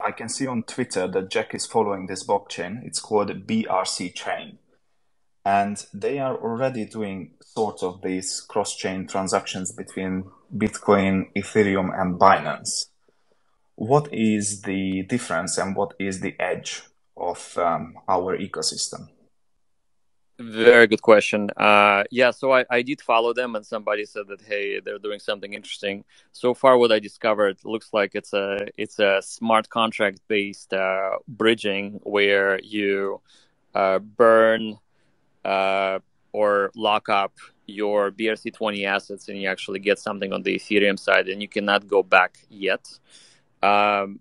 I can see on Twitter that Jack is following this blockchain. It's called BRC Chain. And they are already doing sort of these cross-chain transactions between Bitcoin, Ethereum, and Binance. What is the difference and what is the edge of our ecosystem? Very good question. Yeah, so I did follow them, and somebody said that hey, they're doing something interesting. So far, what I discovered looks like it's a smart contract based bridging where you burn or lock up your BRC20 assets, and you actually get something on the Ethereum side, and you cannot go back yet. Um,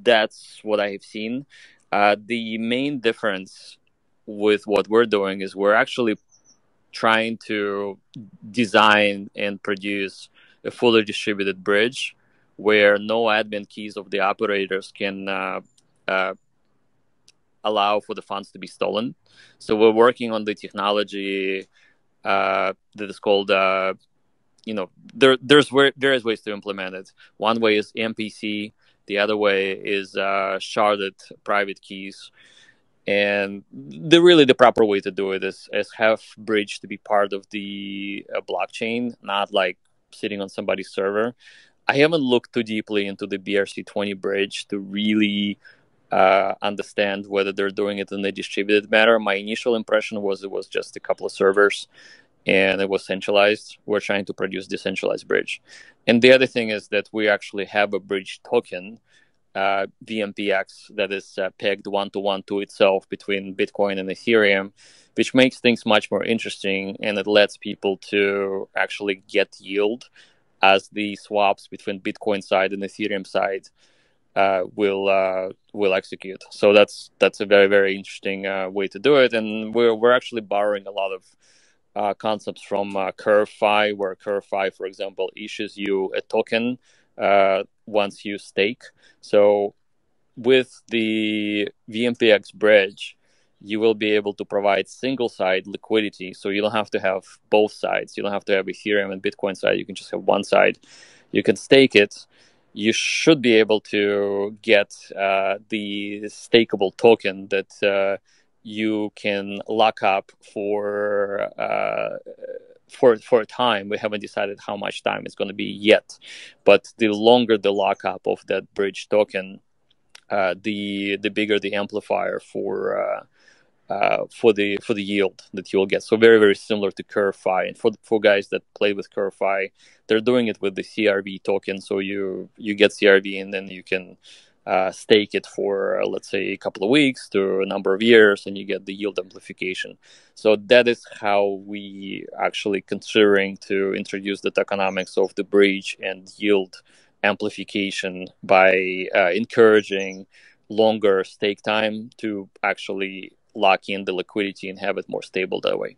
that's what I have seen. The main difference with what we're doing is we're actually trying to design and produce a fully distributed bridge where no admin keys of the operators can uh, allow for the funds to be stolen. So we're working on the technology that is called there's various ways to implement it. One way is MPC. The other way is sharded private keys. And the proper way to do it is have bridge to be part of the blockchain, not like sitting on somebody's server. I haven't looked too deeply into the BRC20 bridge to really understand whether they're doing it in a distributed manner. My initial impression was it was just a couple of servers and it was centralized. We're trying to produce decentralized bridge. And the other thing is that we actually have a bridge token, VMPX, that is pegged one-to-one to itself between Bitcoin and Ethereum, which makes things much more interesting, and it lets people to actually get yield as the swaps between Bitcoin side and Ethereum side will execute. So that's a very very interesting way to do it, and we're actually borrowing a lot of concepts from CurveFi, where CurveFi, for example, issues you a token once you stake. So with the VMPX bridge, you will be able to provide single side liquidity. So you don't have to have both sides. You don't have to have Ethereum and Bitcoin side. You can just have one side. You can stake it. You should be able to get the stakeable token that you can lock up for a time. We haven't decided how much time it's going to be yet, but the longer the lockup of that bridge token, the bigger the amplifier for the yield that you'll get. So very very similar to CurveFi, and for guys that play with CurveFi, they're doing it with the CRV token. So you get CRV and then you can stake it for let's say a couple of weeks to a number of years, and you get the yield amplification. So that is how we actually considering to introduce the tokenomics of the bridge and yield amplification by encouraging longer stake time to actually lock in the liquidity and have it more stable that way.